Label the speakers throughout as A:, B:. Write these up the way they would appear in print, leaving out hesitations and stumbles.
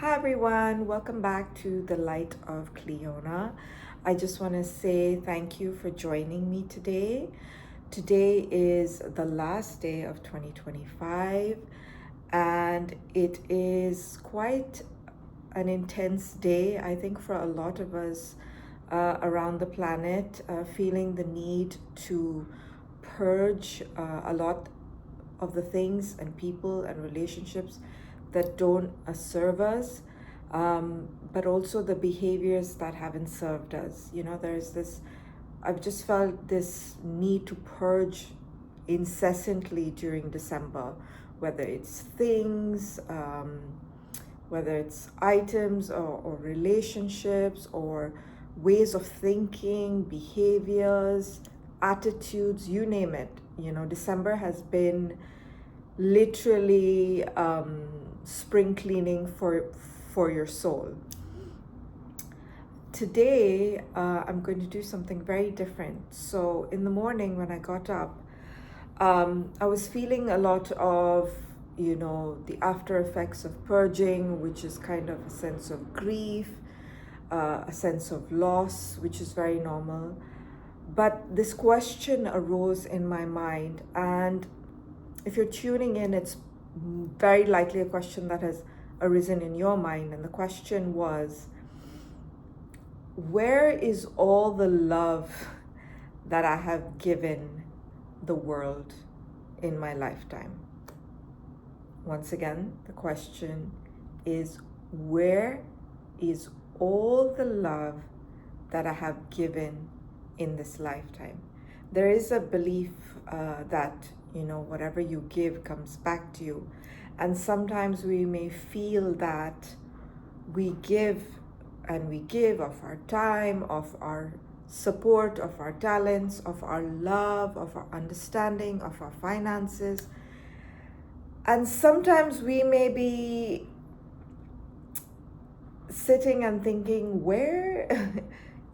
A: Hi everyone, welcome back to the Light of Cleona. I just want to say thank you for joining me today. Today is the last day of 2025 and it is quite an intense day, I think, for a lot of us around the planet, feeling the need to purge a lot of the things and people and relationships that don't serve us, but also the behaviors that haven't served us. There's this, I've just felt this need to purge incessantly during December, whether it's things, whether it's items or relationships or ways of thinking, behaviors, attitudes, you name it. December has been literally spring cleaning for your soul. Today, I'm going to do something very different. So in the morning when I got up, I was feeling a lot of, the after effects of purging, which is kind of a sense of grief, a sense of loss, which is very normal. But this question arose in my mind, and if you're tuning in, it's very likely a question that has arisen in your mind. And the question was, where is all the love that I have given the world in my lifetime? Once again, the question is, where is all the love that I have given in this lifetime? There is a belief that, whatever you give comes back to you. And sometimes we may feel that we give and we give of our time, of our support, of our talents, of our love, of our understanding, of our finances. And sometimes we may be sitting and thinking, where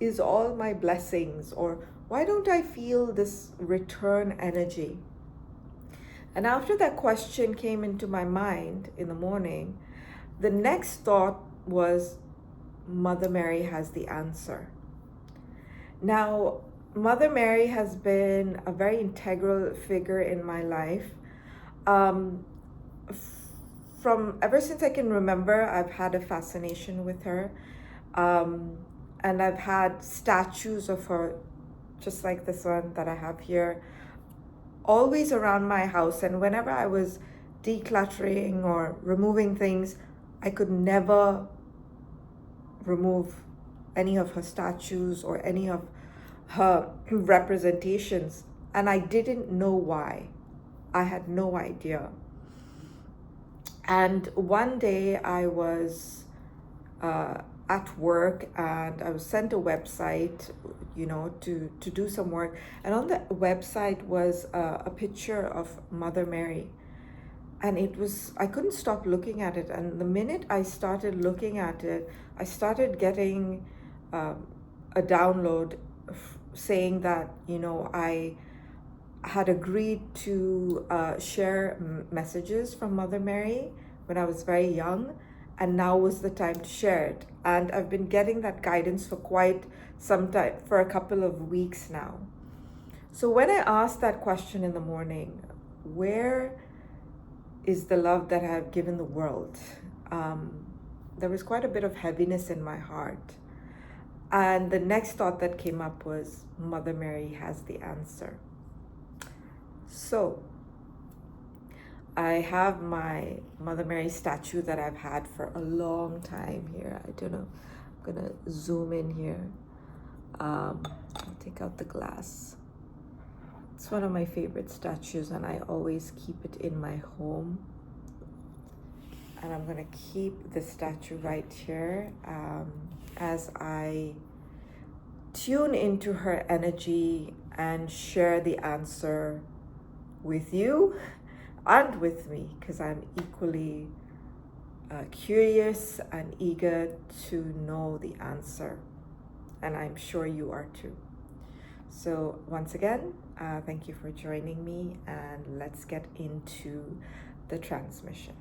A: is all my blessings? Or why don't I feel this return energy? And after that question came into my mind in the morning, the next thought was, Mother Mary has the answer. Now, Mother Mary has been a very integral figure in my life. From ever since I can remember, I've had a fascination with her. And I've had statues of her, just like this one that I have here, always around my house. And whenever I was decluttering or removing things, I could never remove any of her statues or any of her representations. And I didn't know why. I had no idea. And one day I was at work and I was sent a website, to do some work. And on the website was a picture of Mother Mary. And I couldn't stop looking at it. And the minute I started looking at it, I started getting a download saying that, I had agreed to share messages from Mother Mary when I was very young, and now was the time to share it. And I've been getting that guidance for quite some time, for a couple of weeks now. So when I asked that question in the morning, where is the love that I have given the world? There was quite a bit of heaviness in my heart. And the next thought that came up was, Mother Mary has the answer. So I have my Mother Mary statue that I've had for a long time here. I don't know, I'm gonna zoom in here. I'll take out the glass. It's one of my favorite statues and I always keep it in my home. And I'm gonna keep the statue right here as I tune into her energy and share the answer with you and with me, because I'm equally curious and eager to know the answer. And I'm sure you are too. So once again, thank you for joining me, and let's get into the transmission.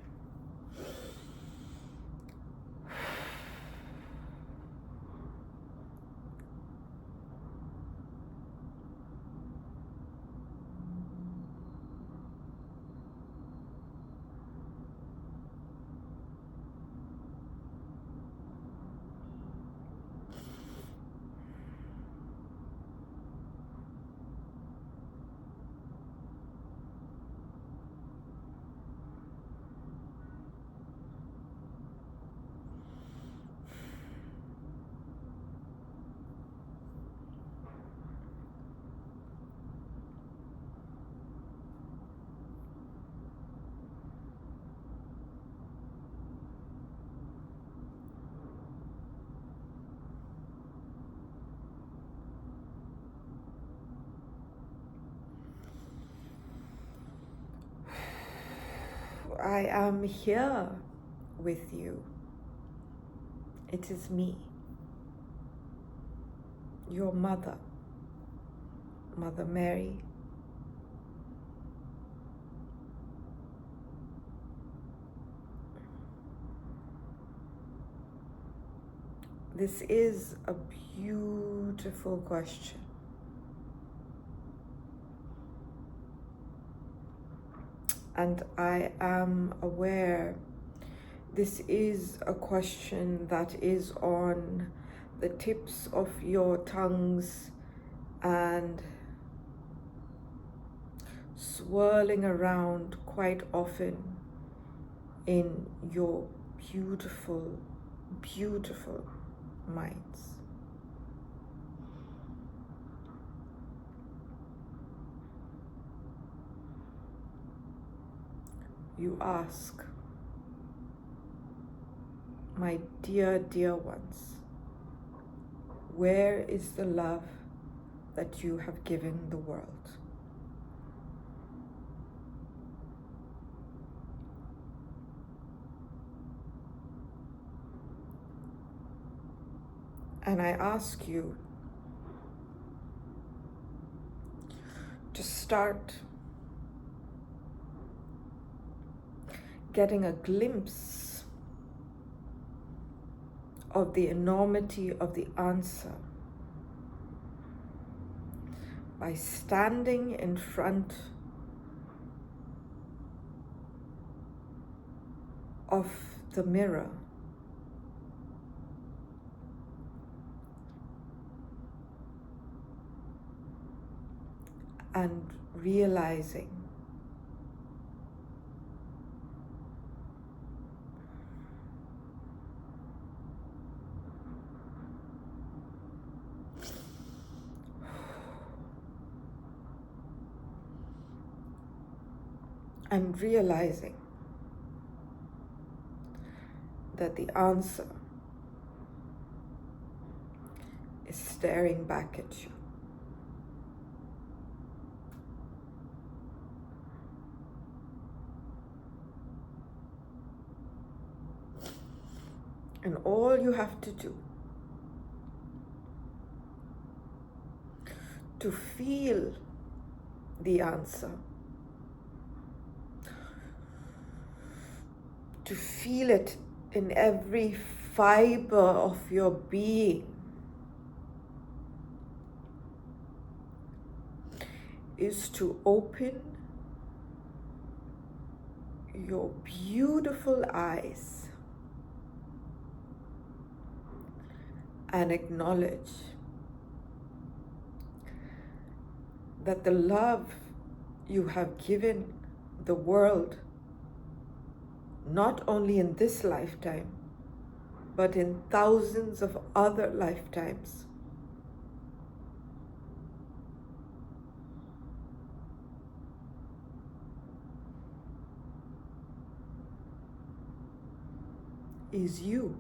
A: I am here with you. It is me, your mother, Mother Mary. This is a beautiful question. And I am aware this is a question that is on the tips of your tongues and swirling around quite often in your beautiful, beautiful minds. You ask, my dear, dear ones, where is the love that you have given the world? And I ask you to start getting a glimpse of the enormity of the answer by standing in front of the mirror and realizing that the answer is staring back at you. And all you have to do to feel the answer, to feel it in every fiber of your being, is to open your beautiful eyes and acknowledge that the love you have given the world, not only in this lifetime, but in thousands of other lifetimes, is you.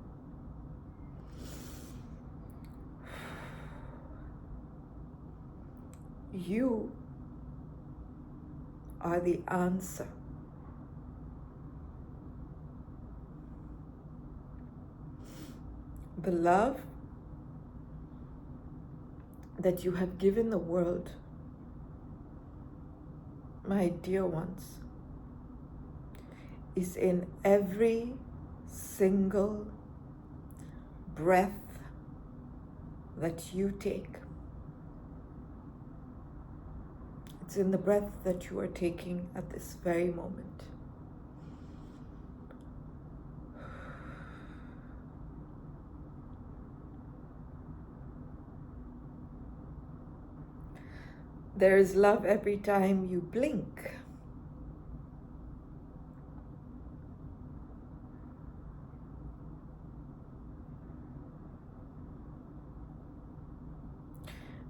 A: You are the answer. The love that you have given the world, my dear ones, is in every single breath that you take. It's in the breath that you are taking at this very moment. There is love every time you blink.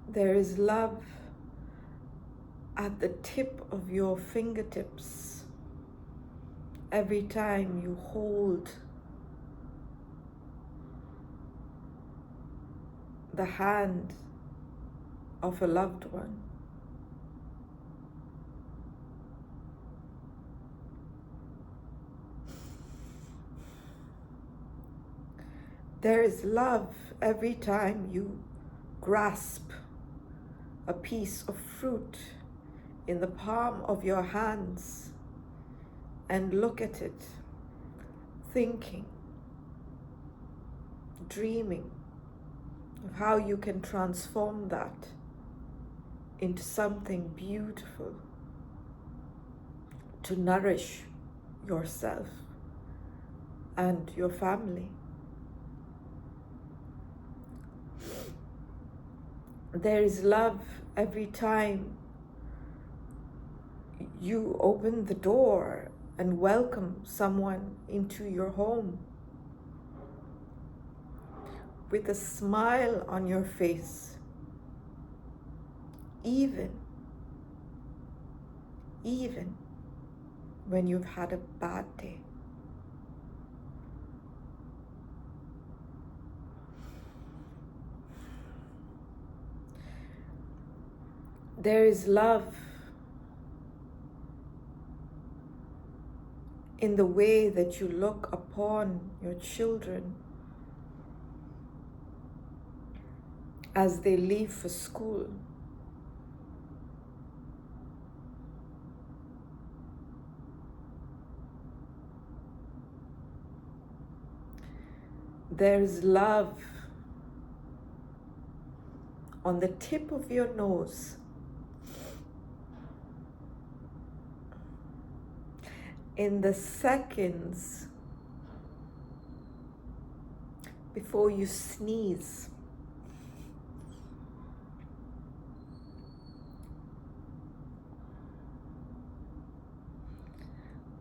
A: There is love at the tip of your fingertips every time you hold the hand of a loved one. There is love every time you grasp a piece of fruit in the palm of your hands and look at it, thinking, dreaming of how you can transform that into something beautiful to nourish yourself and your family. There is love every time you open the door and welcome someone into your home with a smile on your face, even when you've had a bad day. There is love in the way that you look upon your children as they leave for school. There is love on the tip of your nose in the seconds before you sneeze.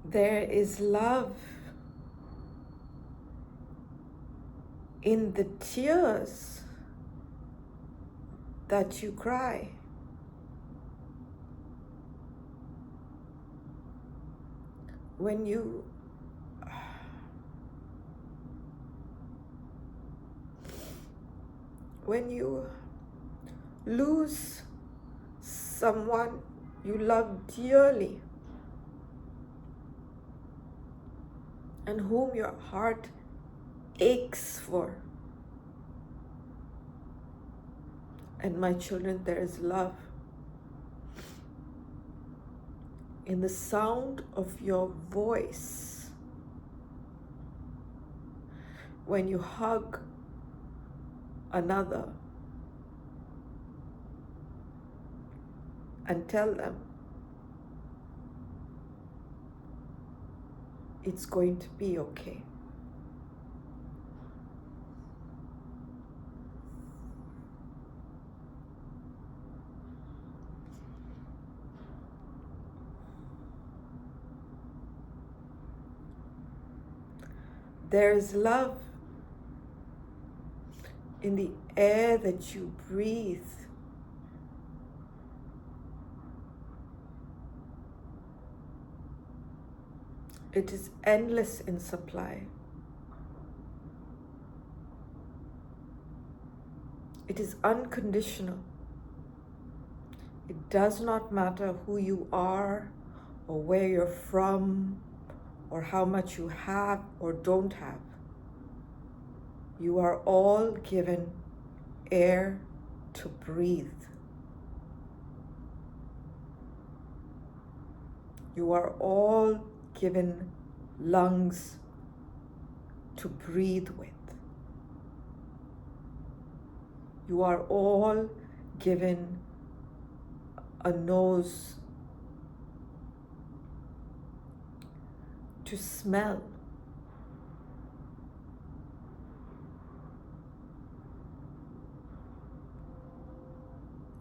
A: There is love in the tears that you cry. When you lose someone you love dearly and whom your heart aches for. And my children, there is love in the sound of your voice when you hug another and tell them it's going to be okay. There is love in the air that you breathe. It is endless in supply. It is unconditional. It does not matter who you are or where you're from or how much you have or don't have. You are all given air to breathe. You are all given lungs to breathe with. You are all given a nose to smell.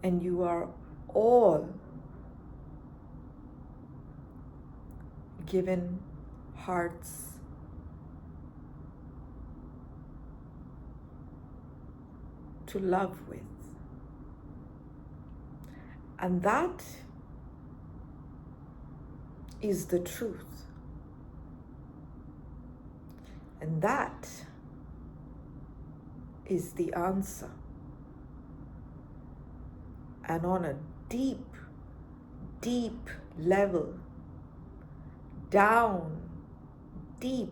A: And you are all given hearts to love with. And that is the truth. And that is the answer. And on a deep, deep level, down, deep,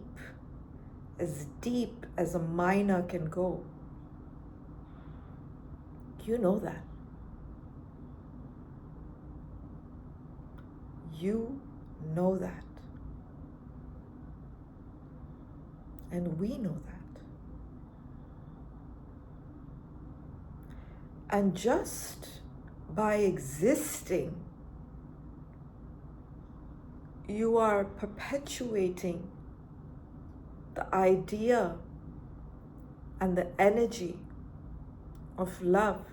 A: as deep as a miner can go. You know that. You know that. And we know that. And just by existing, you are perpetuating the idea and the energy of love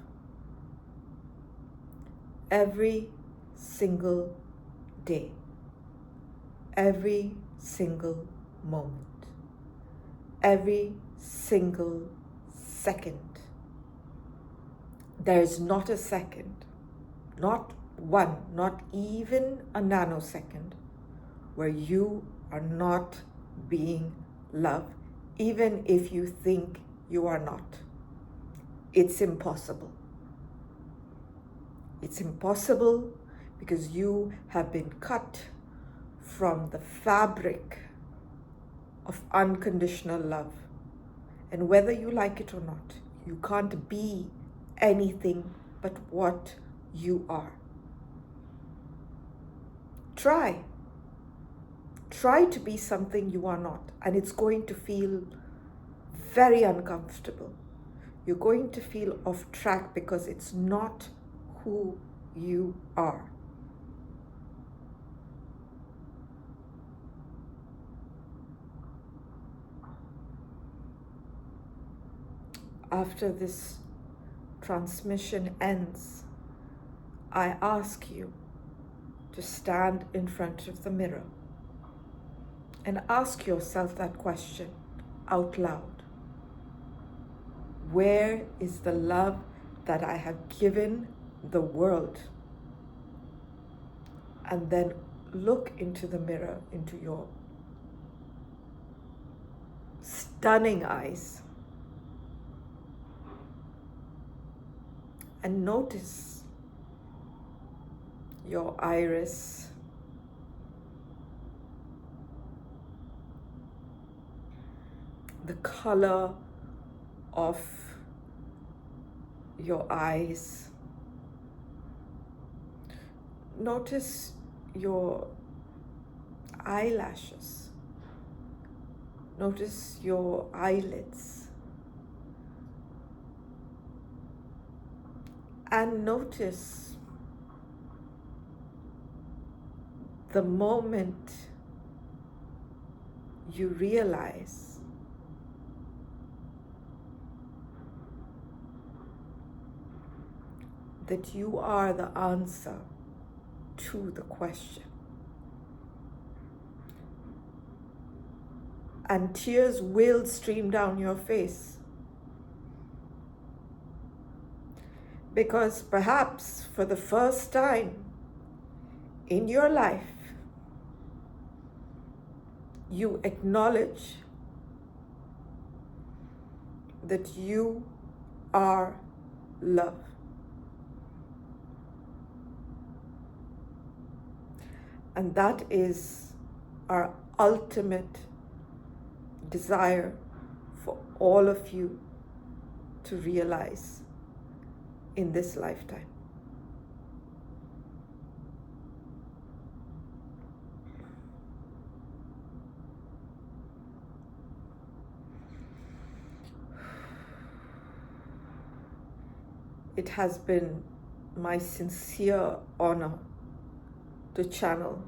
A: every single day, every single moment, every single second. There is not a second, not one, not even a nanosecond, where you are not being loved, even if you think you are not. It's impossible. It's impossible because you have been cut from the fabric of unconditional love. And whether you like it or not, you can't be anything but what you are. Try to be something you are not, and it's going to feel very uncomfortable. You're going to feel off track because it's not who you are. After this transmission ends, I ask you to stand in front of the mirror and ask yourself that question out loud. Where is the love that I have given the world? And then look into the mirror, into your stunning eyes, and notice your iris, the color of your eyes. Notice your eyelashes. Notice your eyelids. And notice the moment you realize that you are the answer to the question. And tears will stream down your face. Because perhaps for the first time in your life, you acknowledge that you are love. And that is our ultimate desire for all of you to realize in this lifetime. It has been my sincere honor to channel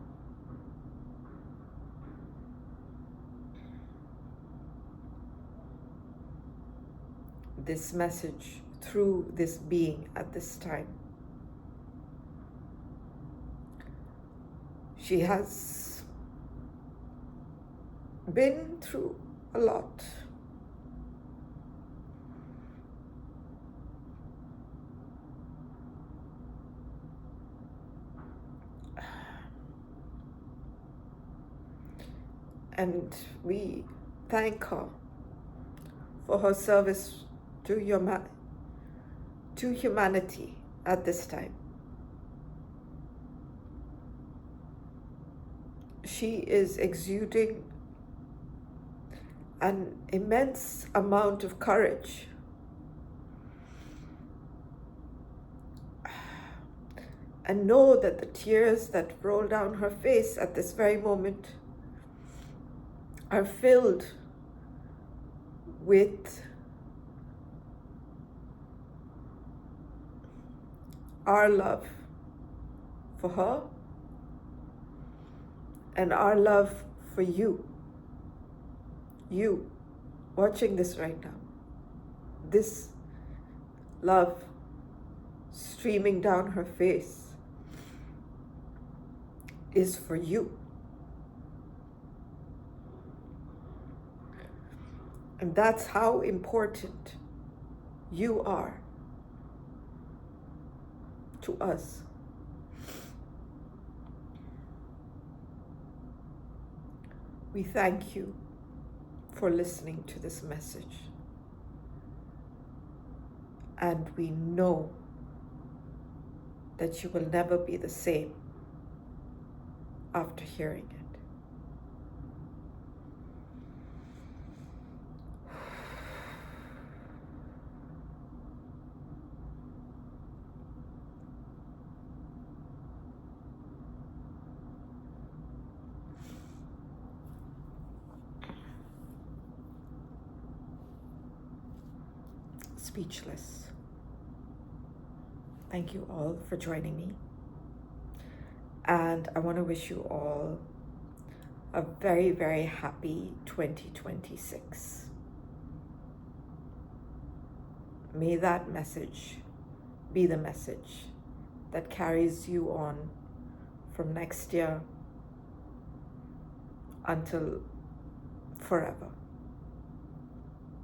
A: this message through this being at this time. She has been through a lot. And we thank her for her service to humanity at this time. She is exuding an immense amount of courage and know that the tears that roll down her face at this very moment are filled with our love for her and our love for you. You watching this right now. This love streaming down her face is for you. And that's how important you are to us. We thank you for listening to this message. And we know that you will never be the same after hearing it. Speechless. Thank you all for joining me. And I want to wish you all a very, very happy 2026. May that message be the message that carries you on from next year until forever.